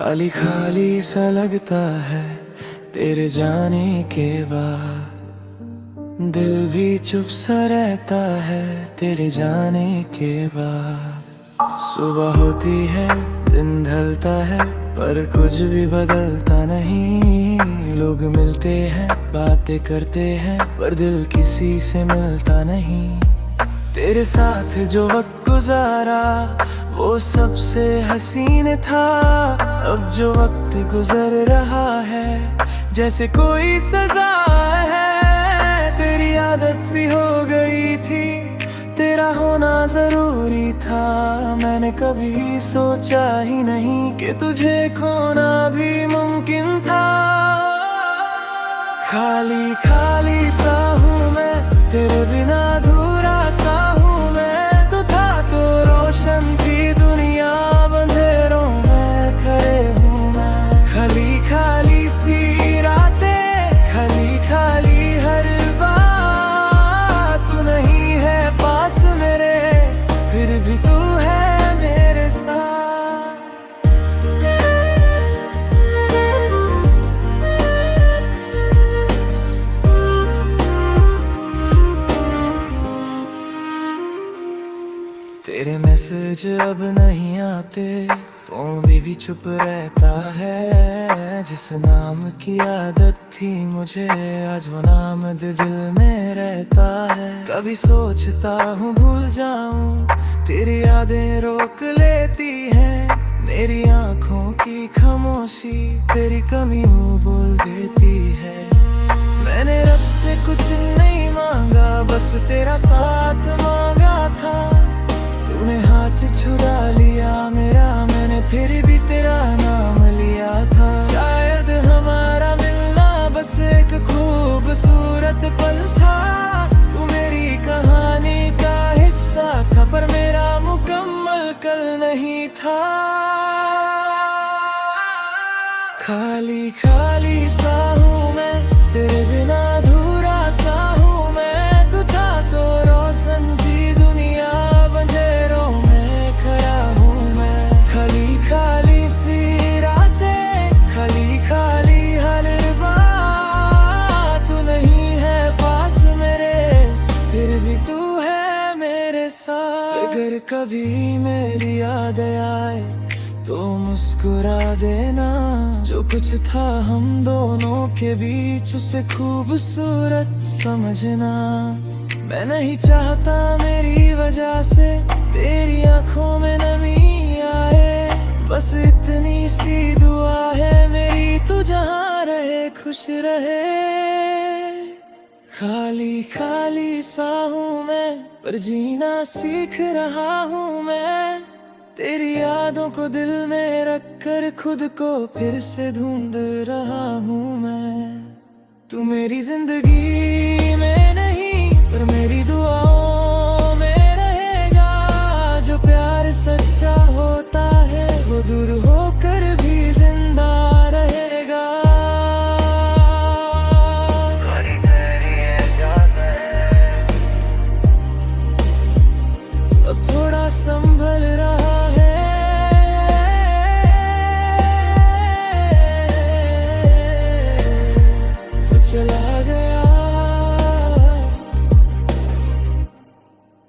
खाली खाली सा लगता है तेरे जाने के बाद। दिल भी चुप सा रहता है तेरे जाने के बाद। सुबह होती है, दिन ढलता है, पर कुछ भी बदलता नहीं। लोग मिलते हैं, बातें करते हैं, पर दिल किसी से मिलता नहीं। तेरे साथ जो वक्त गुजारा वो सबसे हसीन था। अब जो वक्त गुजर रहा है जैसे कोई सजा है। तेरी आदत सी हो गई थी, तेरा होना जरूरी था। मैंने कभी सोचा ही नहीं कि तुझे खोना भी मुमकिन था। खाली खाली सा हूँ मैं, तेरे बिना अधूरा सा हूँ मैं। तू था तो रोशन थी दुनिया, अंधेरों में खड़े हूँ मैं। खाली खाली सी रातें, खाली खाली हर बात। तू नहीं है पास मेरे, फिर भी तू है मेरे साथ। तेरे मैसेज अब नहीं आते, फोन भी चुप रहता है। जिस नाम की आदत थी मुझे, आज वो नाम दिल में रहता है। कभी सोचता हूँ भूल जाऊं, तेरी यादें रोक लेती हैं। मेरी आंखों की खामोशी तेरी कमियों बोल देती है। मैंने रब से कुछ नहीं मांगा, बस तेरा साथ मांगा था। तूने हाथ छुड़ा लिया मेरा, मैंने फिर भी तेरा नाम लिया था। शायद हमारा मिलना बस एक खूबसूरत पल था। तू मेरी कहानी का हिस्सा था, पर मेरा मुकम्मल कल नहीं था। खाली खाली सा हूँ मैं, तेरे बिना अधूरा सा हूँ मैं। तू था तो रोशन थी दुनिया, अंधेरों में खड़ा हूँ मैं। खाली खाली सी रातें, खाली खाली हर बात। तू नहीं है पास मेरे, फिर भी तू है मेरे साथ। अगर कभी मेरी याद आए तो मुस्कुरा देना। जो कुछ था हम दोनों के बीच उसे खूबसूरत समझना। मैं नहीं चाहता मेरी वजह से तेरी आंखों में नमी आए। बस इतनी सी दुआ है मेरी, तू जहाँ रहे खुश रहे। खाली खाली सा हूँ मैं, पर जीना सीख रहा हूँ मैं। तेरी यादों को दिल में रख कर खुद को फिर से ढूंढ रहा हूँ मैं। तू मेरी जिंदगी में नहीं, पर मेरी दुआओं में रहेगा। जो प्यार सच्चा होता है वो दूर होकर भी जिंदा रहेगा। अब थोड़ा संभल रहा चला गया,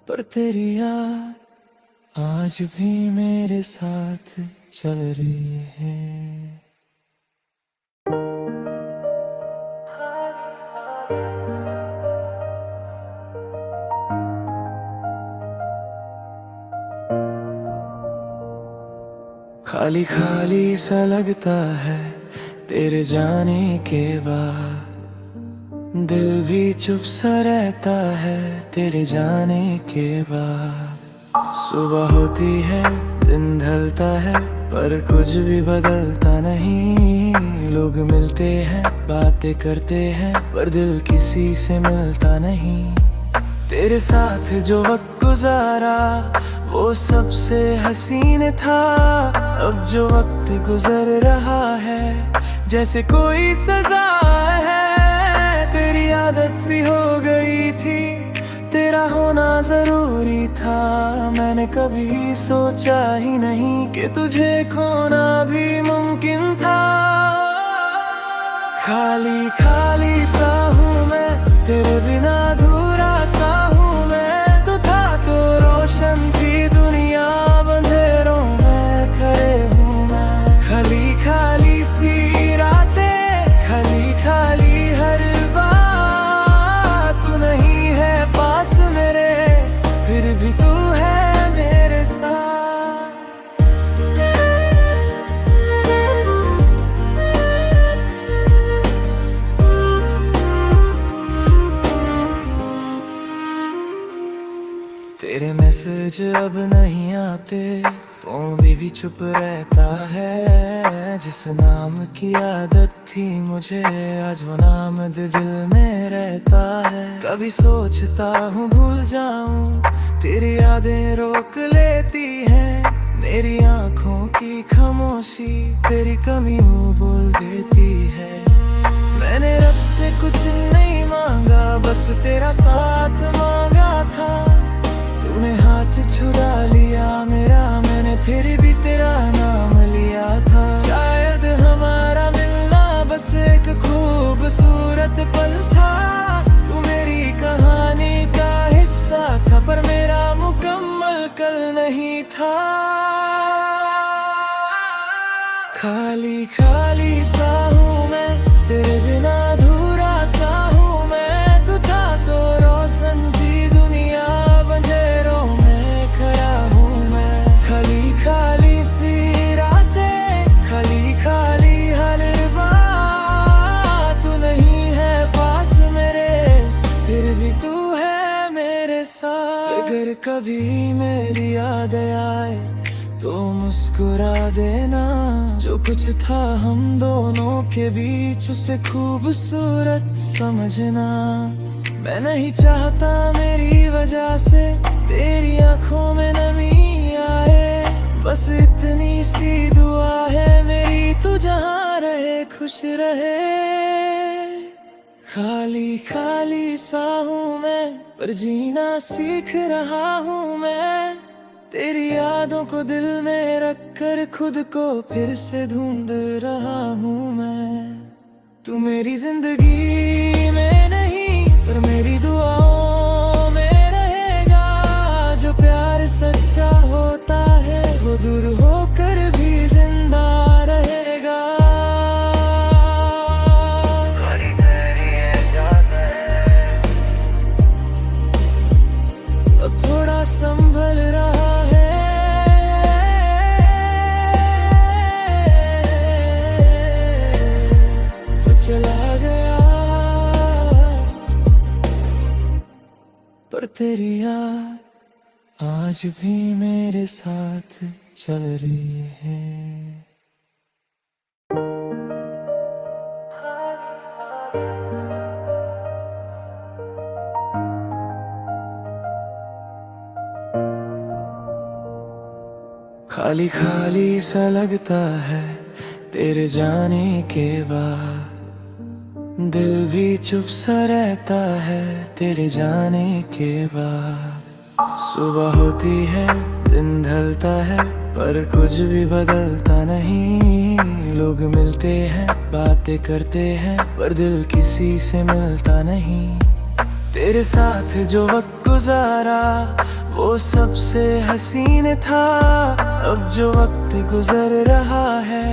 पर तेरी याद आज भी मेरे साथ चल रही है। खाली खाली सा लगता है तेरे जाने के बाद। दिल भी चुप सा रहता है तेरे जाने के बाद। सुबह होती है, दिन ढलता है, पर कुछ भी बदलता नहीं। लोग मिलते हैं, बातें करते हैं, पर दिल किसी से मिलता नहीं। तेरे साथ जो वक्त गुजारा वो सबसे हसीन था। अब जो वक्त गुजर रहा है जैसे कोई सजा है। तेरी आदत सी हो गई थी, तेरा होना जरूरी था। मैंने मैंने कभी सोचा ही नहीं कि तुझे खोना भी मुमकिन था। खाली खाली सा हूँ मैं, तेरे बिना अधूरा सा हूँ मैं। तू था तो रोशन थी दुनिया, अंधेरों में खड़े हूँ मैं। खाली खाली सी रातें, खाली खाली हर बात। तू नहीं है पास मेरे, फिर भी तू है मेरे साथ। तेरे मैसेज अब नहीं आते, फोन भी चुप रहता है। जिस नाम की आदत थी मुझे, आज वो नाम दिल में रहता है। कभी सोचता हूँ भूल जाऊं, तेरी यादें रोक लेती हैं। मेरी आंखों की खामोशी तेरी कमी मुँह बोल देती है। मैंने रब से कुछ नहीं मांगा, बस तेरा साथ मांगा था। तूने हाथ छुड़ा लिया मेरा, मैंने फिर भी तेरा नाम लिया था। शायद हमारा मिलना बस एक खूबसूरत पल था। तू मेरी कहानी का हिस्सा था, पर मेरा मुकम्मल कल नहीं था। खाली खाली सा हूँ मैं, तेरे बिना अधूरा सा हूँ मैं। तू था तो रोशन थी दुनिया, अंधेरों में खड़ा हूँ मैं। खाली खाली सी रातें, खाली खाली हर बात। तू नहीं है पास मेरे, फिर भी तू है मेरे साथ। अगर कभी मेरी याद आए तो मुस्कुरा देना। जो कुछ था हम दोनों के बीच, उसे खूबसूरत समझना। मैं नहीं चाहता मेरी वजह से तेरी आंखों में नमी आए। बस इतनी सी दुआ है मेरी, तू जहाँ रहे खुश रहे। खाली खाली सा हूँ मैं, पर जीना सीख रहा हूँ मैं। तेरी यादों को दिल में रख कर खुद को फिर से ढूंढ रहा हूँ मैं। तू मेरी जिंदगी में नहीं, पर मेरी दुआओं में रहेगा। जो प्यार सच्चा होता है, वो दूर होकर भी जिंदा रहेगा। अब थोड़ा संभल रहा चला गया, पर तेरी याद आज भी मेरे साथ चल रही है। खाली खाली सा लगता है तेरे जाने के बाद। दिल भी चुप सा रहता है तेरे जाने के बाद। सुबह होती है, दिन ढलता है, पर कुछ भी बदलता नहीं। लोग मिलते हैं, बातें करते हैं, पर दिल किसी से मिलता नहीं। तेरे साथ जो वक्त गुजारा वो सबसे हसीन था। अब जो वक्त गुजर रहा है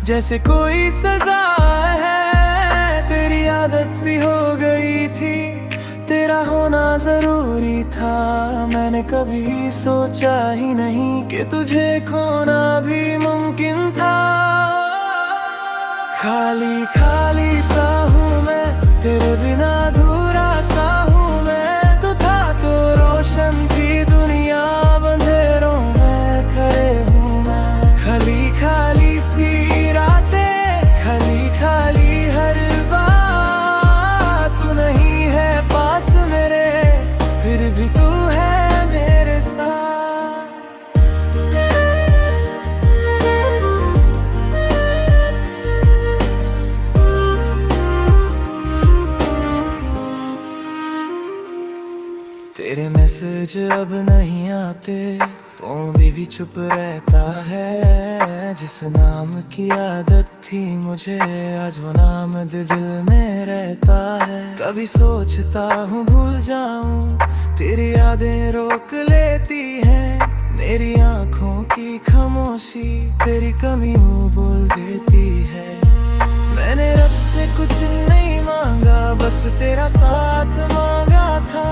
जैसे कोई सजा है। तेरी आदत सी हो गई थी, तेरा होना जरूरी था। मैंने कभी सोचा ही नहीं कि तुझे खोना भी मुमकिन था। खाली खाली सा हूँ मैं, तेरे बिना अधूरा सा हूँ मैं। तू था तो रोशन थी दुनिया, अंधेरों में खड़े हूँ मैं। खाली खाली सी रातें, खाली खाली हर बात। तू नहीं है पास मेरे, फिर भी तू है मेरे साथ। मैसेज अब नहीं आते, फोन भी चुप रहता है। जिस नाम की आदत थी मुझे, आज वो नाम दिल में रहता है। कभी सोचता हूँ भूल जाऊं, तेरी यादें रोक लेती हैं। मेरी आंखों की खामोशी तेरी कमी मुँह बोल देती है। मैंने रब से कुछ नहीं मांगा, बस तेरा साथ मांगा था।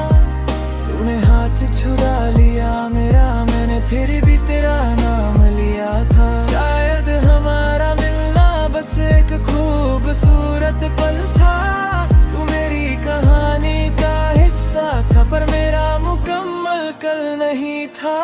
तूने हाथ छुड़ा लिया मेरा, मैंने फिर भी तेरा नाम लिया था। शायद हमारा मिलना बस एक खूबसूरत पल था। तू मेरी कहानी का हिस्सा था, पर मेरा मुकम्मल कल नहीं था।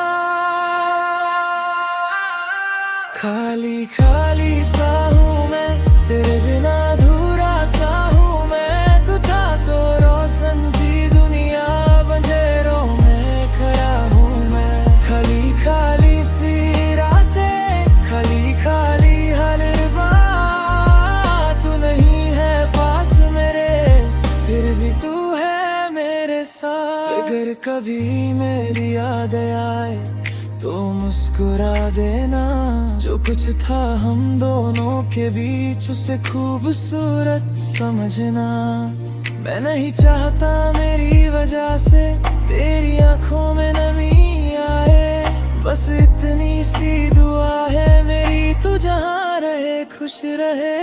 खाली खाली सा हूँ मैं, तेरे बिना अधूरा सा हूँ मैं। तू था तो रोशन थी दुनिया, बंधेरों में खड़ा हूँ मैं। खाली खाली सी रातें, खाली खाली हर बात। तू नहीं है पास मेरे, फिर भी तू है मेरे साथ। अगर कभी मेरी याद आए तो मुस्कुरा देना। जो कुछ था हम दोनों के बीच, उसे खूबसूरत समझना। मैं नहीं चाहता मेरी वजह से तेरी आंखों में नमी आए। बस इतनी सी दुआ है मेरी, तू जहाँ रहे खुश रहे।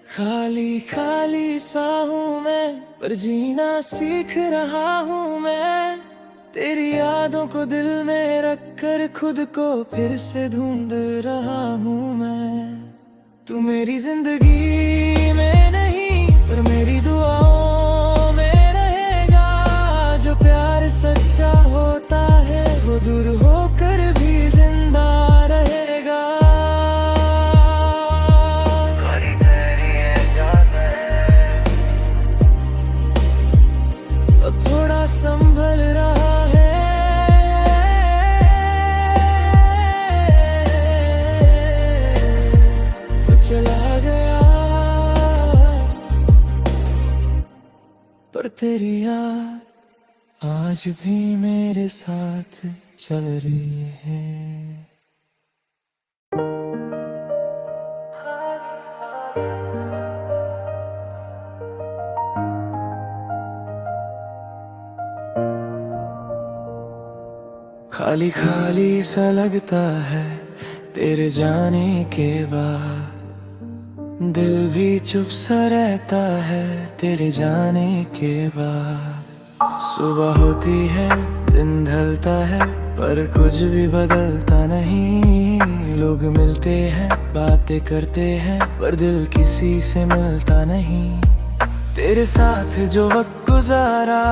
खाली खाली सा हूँ मैं, पर जीना सीख रहा हूँ मैं। तेरी यादों को दिल में रख कर खुद को फिर से ढूंढ रहा हूँ मैं। तू मेरी जिंदगी में नहीं, पर मेरी दुआओं में रहेगा। जो प्यार सच्चा होता है, वो दूर होकर भी जिंदा रहेगा। अब थोड़ा संभल रहा चला गया, पर तेरी याद आज भी मेरे साथ चल रही है। खाली खाली सा लगता है तेरे जाने के बाद। दिल भी चुप सा रहता है तेरे जाने के बाद। सुबह होती है, दिन ढलता है, पर कुछ भी बदलता नहीं। लोग मिलते हैं, बातें करते हैं, पर दिल किसी से मिलता नहीं। तेरे साथ जो वक्त गुजारा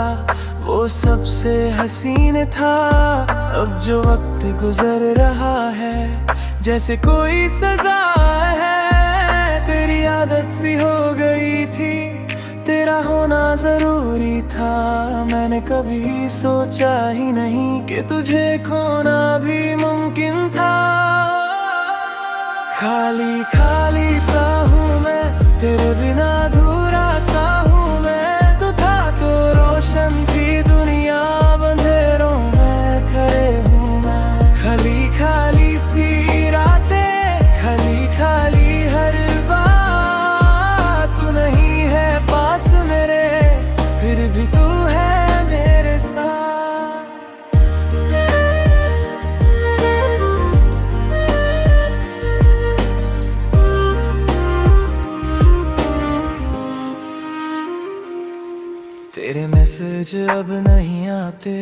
वो सबसे हसीन था। अब जो वक्त गुजर रहा है जैसे कोई सजा है। तेरी आदत सी हो गई थी, तेरा होना जरूरी था। मैंने कभी सोचा ही नहीं कि तुझे खोना भी मुमकिन था। खाली खाली सा हूँ मैं, तेरे बिना अधूरा सा हूँ मैं। तू था तो रोशन थी दुनिया, बंधेरों में खड़े हूँ मैं। खाली खाली सी रातें, खाली खाली हर बात। तू नहीं है पास मेरे, फिर भी तू है मेरे साथ। तेरे मैसेज अब नहीं आते,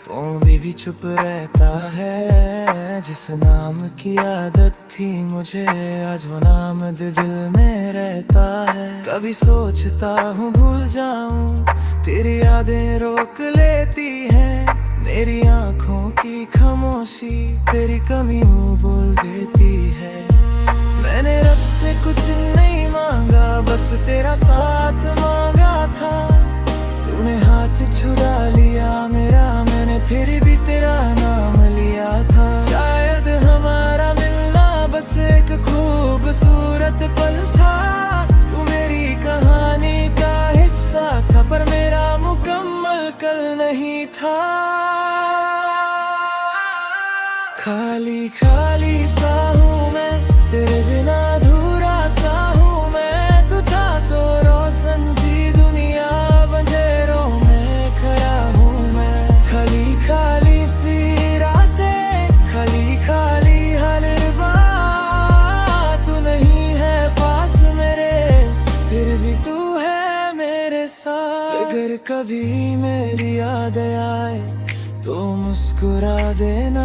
फोन भी चुप रहता है। जिस नाम की आदत थी मुझे, आज वो नाम दिल में रहता है। कभी सोचता हूँ भूल जाऊं, तेरी यादें रोक लेती हैं। मेरी आंखों की खामोशी तेरी कमी मुँह बोल देती है। मैंने रब से कुछ नहीं मांगा, बस तेरा साथ मांगा था। तूने हाथ छुड़ा लिया मेरा, मैंने फिर भी तेरा नाम लिया था। शायद हमारा मिलना बस एक खूबसूरत पल था। तू मेरी कहानी का हिस्सा था, पर मेरा मुकम्मल कल नहीं था। खाली खाली सा हूँ मैं, तेरे बिना अधूरा सा हूँ मैं। तू था तो रोशन थी दुनिया, बंधेरों में खड़ा हूँ मैं। खाली खाली सी रातें, खाली खाली हर बात। तू नहीं है पास मेरे, फिर भी तू है मेरे साथ। अगर कभी मेरी याद आए तो मुस्कुरा देना।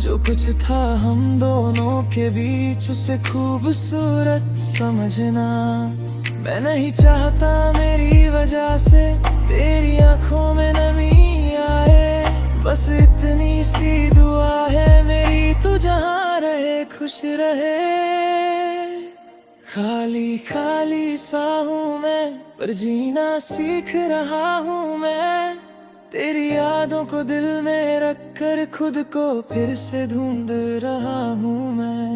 जो कुछ था हम दोनों के बीच, उसे खूबसूरत समझना। मैं नहीं चाहता मेरी वजह से तेरी आंखों में नमी आए। बस इतनी सी दुआ है मेरी, तू जहाँ रहे खुश रहे। खाली खाली सा हूँ मैं, पर जीना सीख रहा हूँ मैं। तेरी यादों को दिल में रख कर खुद को फिर से ढूंढ रहा हूँ मैं।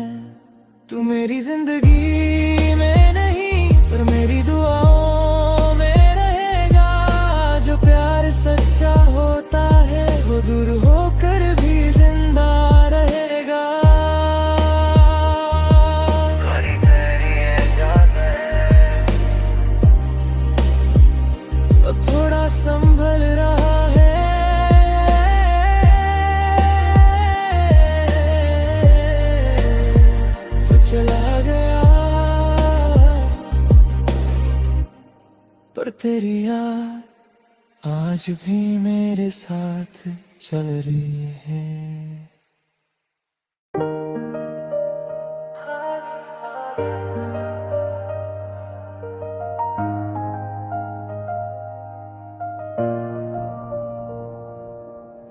तू मेरी जिंदगी में नहीं, पर मेरी दुआओं में रहेगा। जो प्यार सच्चा होता है, वो दूर होकर भी जिंदा रहेगा। अब थोड़ा संभल रहा चला गया, पर तेरी याद आज भी मेरे साथ चल रही है।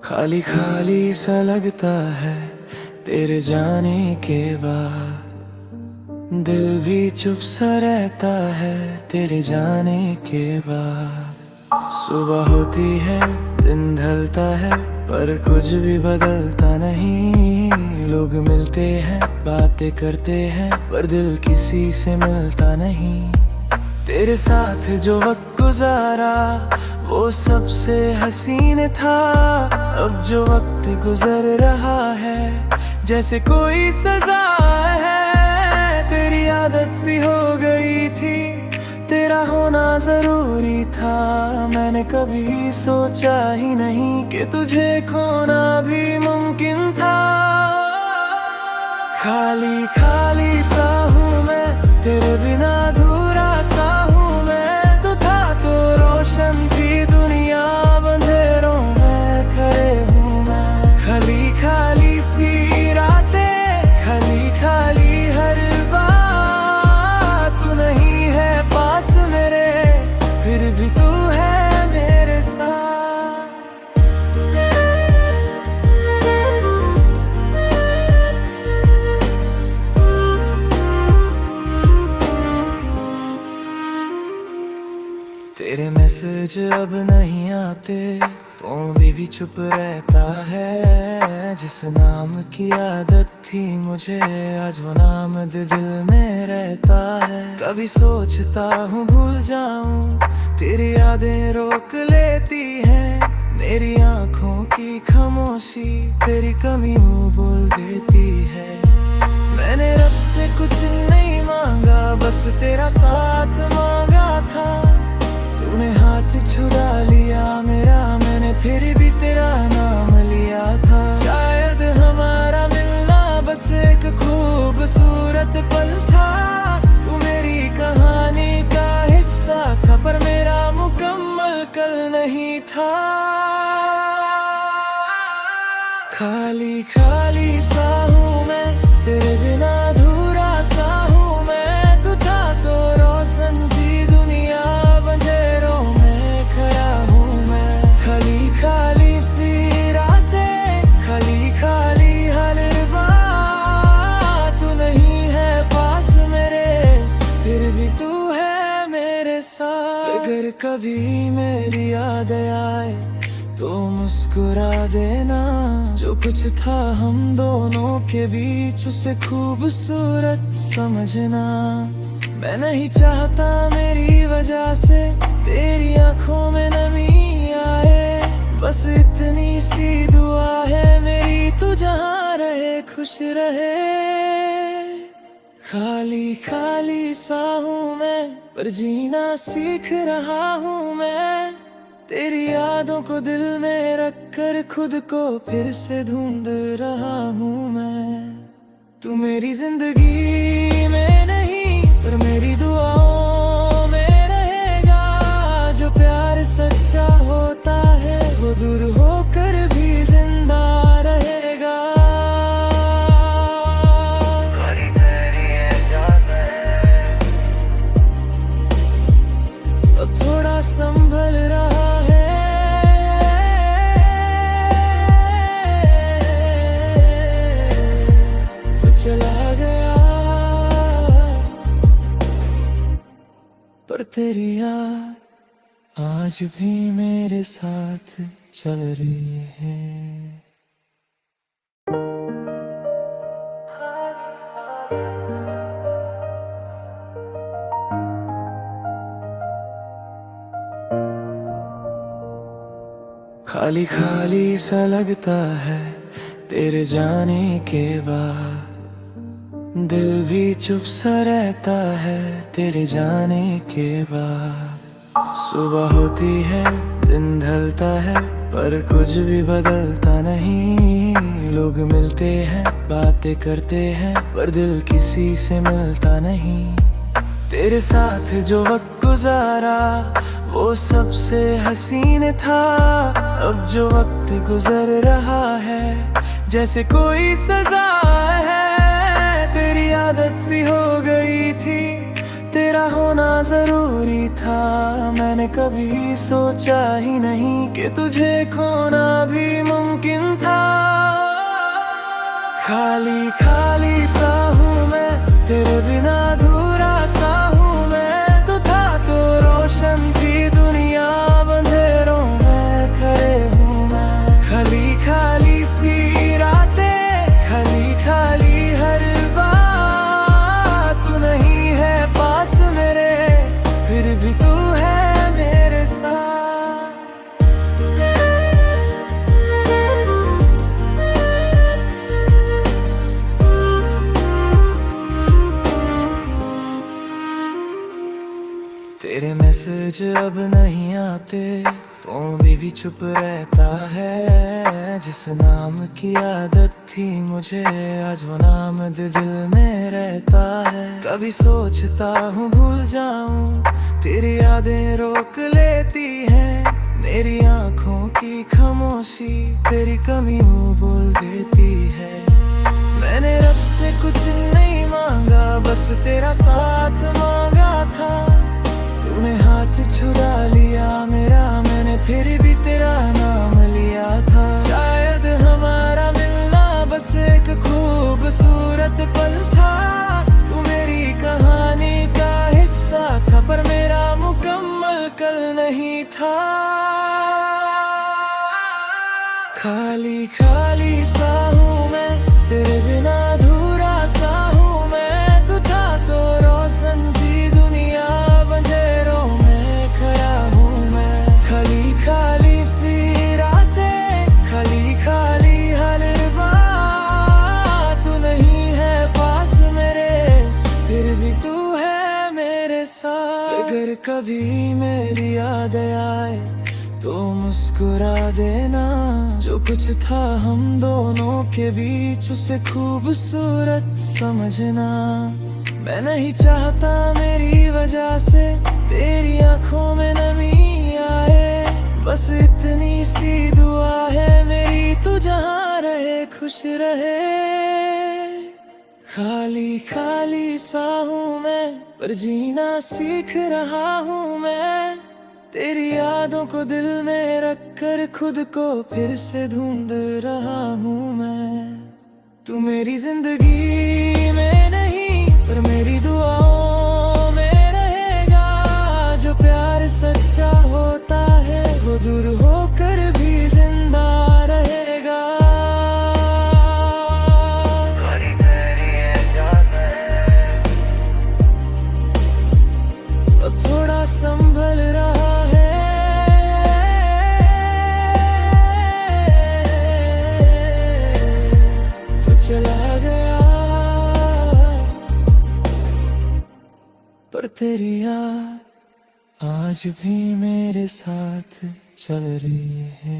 खाली खाली सा लगता है तेरे जाने के बाद। दिल भी चुप सा रहता है तेरे जाने के बाद। सुबह होती है, दिन ढलता है, पर कुछ भी बदलता नहीं। लोग मिलते हैं, बातें करते हैं, पर दिल किसी से मिलता नहीं। तेरे साथ जो वक्त गुजारा, वो सबसे हसीन था। अब जो वक्त गुजर रहा है, जैसे कोई सजा है। तेरी आदत सी हो गई थी, तेरा होना जरूरी था। मैंने कभी सोचा ही नहीं कि तुझे खोना भी मुमकिन था। खाली खाली सा हूँ मैं, तेरे बिना अधूरा सा हूँ मैं। तू था तो रोशन थी दुनिया, बंधेरों में खड़े हूँ मैं। खाली खाली सी रातें, खाली खाली हर बात। तू नहीं है पास मेरे, फिर भी तू है मेरे साथ। तेरे मैसेज अब नहीं आते, फोन भी चुप रहता है। जिस नाम की आदत थी मुझे, आज वो नाम दिल में रहता है। कभी सोचता हूँ भूल जाऊं, तेरी यादें रोक लेती हैं। मेरी आंखों की खामोशी तेरी कमी मुँह बोल देती है। मैंने रब से कुछ नहीं मांगा, बस तेरा साथ मांगा था। तूने हाथ छुड़ा लिया मेरा, मैंने फिर भी तेरा नाम लिया था। शायद हमारा मिलना बस एक खूबसूरत पल था। तू मेरी कहानी का हिस्सा था, पर मेरा मुकम्मल कल नहीं था। खाली खाली सा हूँ मैं, तेरे बिना अधूरा सा हूँ मैं। तू था तो रोशन थी दुनिया, बंधेरों में खड़ा हूँ मैं। खाली खाली सी रातें, खाली खाली हर बात। तू नहीं है पास मेरे, फिर भी तू है मेरे साथ। अगर कभी मेरी याद आए तो मुस्कुरा देना। जो कुछ था हम दोनों के बीच, उसे खूबसूरत समझना। मैं नहीं चाहता मेरी वजह से तेरी आंखों में नमी आए। बस इतनी सी दुआ है मेरी, तू जहाँ रहे खुश रहे। खाली खाली सा हूँ मैं, पर जीना सीख रहा हूँ मैं। तेरी यादों को दिल में रख कर खुद को फिर से ढूंढ रहा हूँ मैं। तू मेरी जिंदगी में नहीं, पर मेरी दुआओं में रहेगा। जो प्यार सच्चा होता है, वो दूर होकर भी जिंदा रहेगा। अब थोड़ा संभल रहा है, तो चला गया, पर तेरी याद आज भी मेरे साथ चल रही है। खाली खाली सा लगता है तेरे जाने के बाद। दिल भी चुप सा रहता है तेरे जाने के बाद। सुबह होती है, दिन ढलता है, पर कुछ भी बदलता नहीं। लोग मिलते हैं, बातें करते हैं, पर दिल किसी से मिलता नहीं। तेरे साथ जो वक्त गुजारा वो सबसे हसीन था। अब जो वक्त गुजर रहा है जैसे कोई सजा है। तेरी आदत सी हो गई थी, तेरा होना जरूरी था। मैंने कभी सोचा ही नहीं कि तुझे खोना भी मुमकिन था। खाली खाली सा हूँ मैं, तेरे बिना अधूरा सा हूँ मैं। तू था तो रोशन थी दुनिया, अंधेरों में खड़े हूँ मैं। खाली खाली सी रातें, खाली खाली हर बात। तू नहीं है पास मेरे, फिर भी तू है मेरे साथ। तेरे मैसेज अब नहीं आते, फोन भी चुप रहता है। जिस नाम की आदत थी मुझे, आज वो नाम दिल में रहता है। कभी सोचता हूँ भूल जाऊं, तेरी यादें रोक लेती हैं। मेरी आंखों की खामोशी तेरी कमियों बोल देती है। मैंने रब से कुछ नहीं मांगा, बस तेरा साथ मांगा था। तूने हाथ छुड़ा लिया मेरा, मैंने फिर भी तेरा नाम लिया था। शायद हमारा मिलना बस एक खूबसूरत पल था। तू मेरी कहानी का हिस्सा था, पर मेरा मुकम्मल कल नहीं था। खाली खाली सा हूँ मैं, तेरे बिना अधूरा सा हूँ मैं। तू था तो रोशन थी दुनिया, अंधेरों में खड़ा हूँ मैं। खाली खाली सी रातें, खाली खाली हर बात। तू नहीं है पास मेरे, फिर भी तू है मेरे साथ। अगर कभी मेरी याद आए तो मुस्कुरा देना। जो कुछ था हम दोनों के बीच, उसे खूबसूरत समझना। मैं नहीं चाहता मेरी वजह से तेरी आंखों में नमी आए। बस इतनी सी दुआ है मेरी, तू जहाँ रहे खुश रहे। खाली खाली सा हूँ मैं, पर जीना सीख रहा हूँ मैं। तेरी यादों को दिल में रख कर खुद को फिर से ढूंढ रहा हूँ मैं। तू मेरी जिंदगी में नहीं, पर मेरी दुआओं में रहेगा। जो प्यार सच्चा होता है, वो दूर होकर भी जिंदा रहेगा। अब थोड़ा संभल रहा है, तो चला तेरी याद आज भी मेरे साथ चल रही है।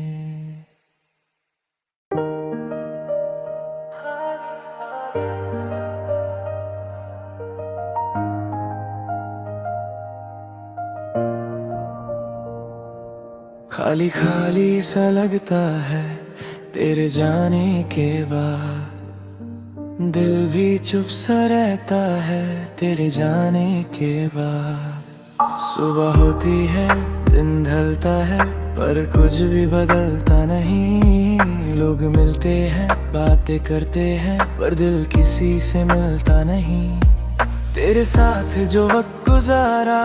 खाली खाली सा लगता है तेरे जाने के बाद, दिल भी चुप सा रहता है तेरे जाने के बाद। सुबह होती है दिन ढलता है पर कुछ भी बदलता नहीं। लोग मिलते हैं बातें करते हैं पर दिल किसी से मिलता नहीं। तेरे साथ जो वक्त गुजारा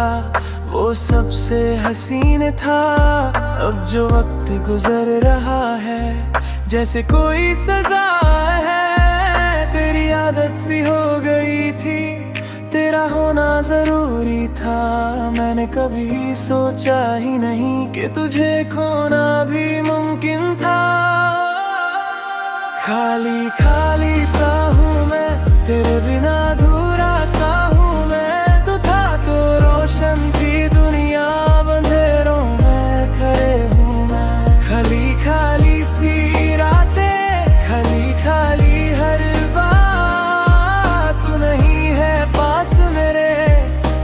वो सबसे हसीन था। अब जो वक्त गुजर रहा है जैसे कोई सजा है। तेरी आदत सी हो गई थी, तेरा होना जरूरी था। मैंने कभी सोचा ही नहीं कि तुझे खोना भी मुमकिन था। खाली खाली सा हूँ मैं, तेरे बिना अधूरा सा हूँ मैं। तू था तो रोशन थी दुनिया, अंधेरों में खड़े हूँ मैं। खाली खाली सी रातें, खाली खाली हर बात। तू नहीं है पास मेरे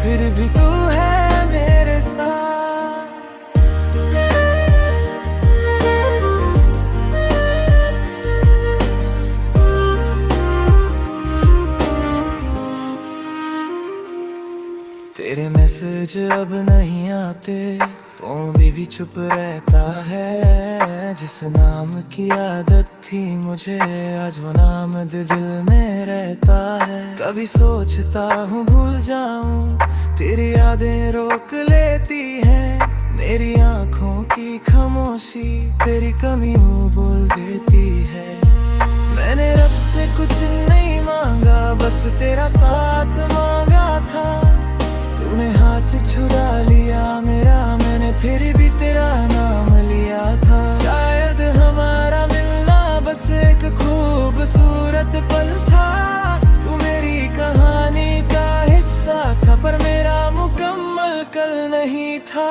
फिर भी तू है मेरे साथ। तेरे मैसेज अब नहीं आते, फोन भी चुप रहता है। जिस नाम की आदत थी मुझे आज वो नाम दिल में रहता है। कभी सोचता हूँ भूल जाऊं, तेरी यादें रोक लेती हैं। मेरी आंखों की खामोशी तेरी कमी मुँह बोल देती है। मैंने रब से कुछ नहीं मांगा, बस तेरा साथ मांगा था। तूने हाथ छुड़ा लिया मेरा, मैंने फिर भी तेरा नाम लिया था। शायद हमारा मिलना बस एक खूबसूरत पल था। तू मेरी कहानी का हिस्सा था पर मेरा मुकम्मल कल नहीं था।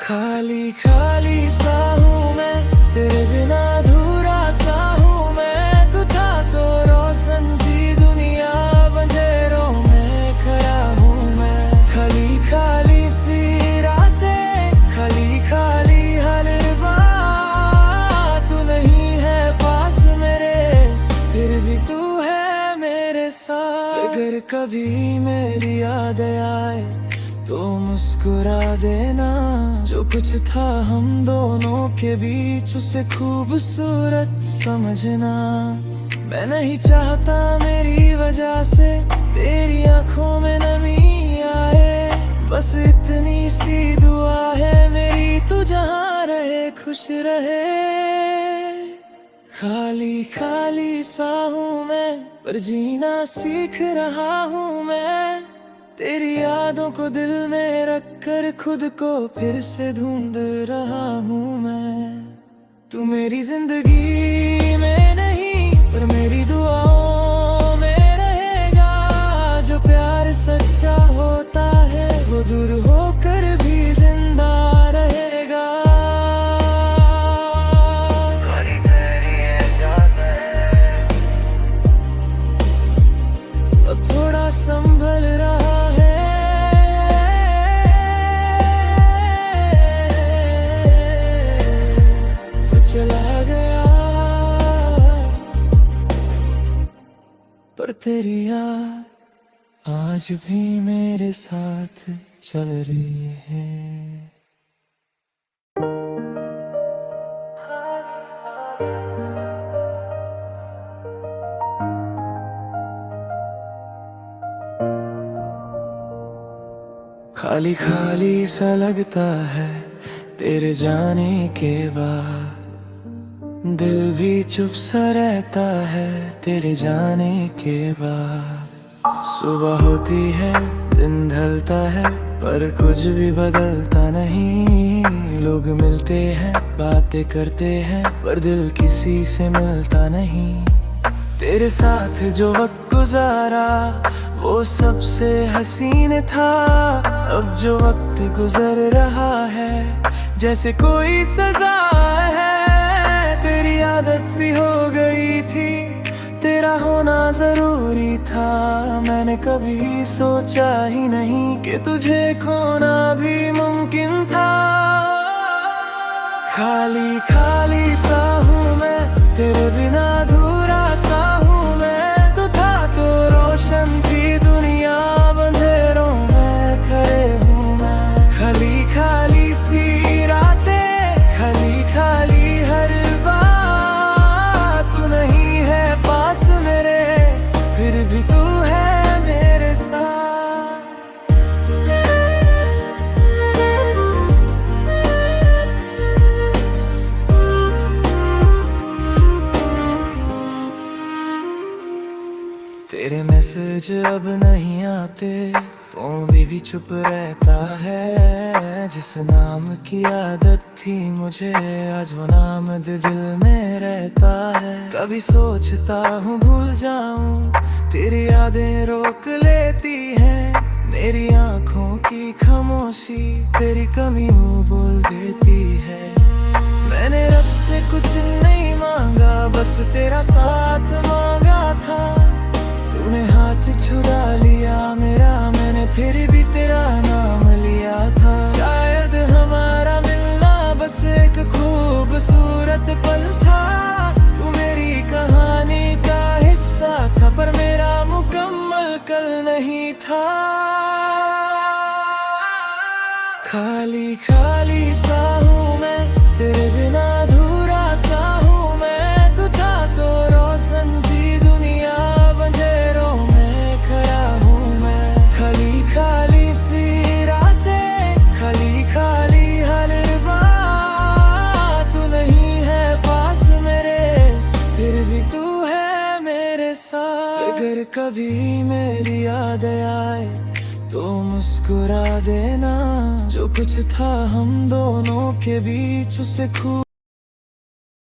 खाली खाली सा हूँ मैं, तेरे बिना अधूरा सा हूँ मैं। तू था तो रोशन थी दुनिया, अंधेरों में खड़ा हूँ मैं। खाली खाली सी रातें, खाली खाली हर बात। तू नहीं है पास मेरे फिर भी तू है मेरे साथ। अगर कभी मेरी याद आए तो मुस्कुरा देना। जो कुछ था हम दोनों के बीच उसे खूबसूरत समझना। मैं नहीं चाहता मेरी वजह से तेरी आंखों में नमी आए। बस इतनी सी दुआ है मेरी, तू जहाँ रहे खुश रहे। खाली खाली सा हूँ मैं पर जीना सीख रहा हूँ मैं। तेरी यादों को दिल में रख कर खुद को फिर से ढूंढ रहा हूँ मैं। तू मेरी जिंदगी में नहीं पर मेरी दुआओं में रहेगा। जो प्यार सच्चा होता है वो दूर होकर भी जिंदा रहेगा। अब थोड़ा संभल रहा चला गया पर तेरी याद आज भी मेरे साथ चल रही है। खाली खाली सा लगता है तेरे जाने के बाद, दिल भी चुप सा रहता है तेरे जाने के बाद। सुबह होती है दिन ढलता है पर कुछ भी बदलता नहीं। लोग मिलते हैं बातें करते हैं पर दिल किसी से मिलता नहीं। तेरे साथ जो वक्त गुजारा वो सबसे हसीन था। अब जो वक्त गुजर रहा है जैसे कोई सजा है। तेरी आदत सी हो गई थी, तेरा होना जरूरी था। मैंने कभी सोचा ही नहीं कि तुझे खोना भी मुमकिन था। खाली खाली सा हूँ मैं, तेरे बिना अधूरा सा हूँ मैं। तू था तो रोशन थी दुनिया, अंधेरों में खड़े हूँ मैं। खाली खाली सी रातें, खाली खाली हर बात। तू नहीं है पास मेरे, फिर भी तू है मेरे साथ। तेरे मैसेज अब नहीं आते, फोन भी चुप रहता है। जिस नाम की आदत थी मुझे, आज वो नाम दिल में रहता है। कभी सोचता हूँ भूल जाऊं, तेरी यादें रोक लेती हैं। मेरी आंखों की खामोशी तेरी कमी मुँह बोल देती है। मैंने रब से कुछ नहीं मांगा, बस तेरा साथ मांगा था। तूने हाथ छुड़ा लिया मेरा, मैंने फिर भी तेरा नाम लिया था। शायद हमारा मिलना बस एक खूबसूरत पल था। तू मेरी कहानी का हिस्सा था, पर मेरा मुकम्मल कल नहीं था। खाली खाली सा हूँ मैं, तेरे बिना अधूरा सा हूँ मैं। तू था तो रोशन थी दुनिया, अंधेरों में खड़ा हूँ मैं। खाली खाली सी रातें, खाली खाली हर बात। तू नहीं है पास मेरे, फिर भी तू है मेरे साथ। अगर कभी मेरी याद आए तो मुस्कुरा देना, जो कुछ था हम दोनों के बीच उसे खो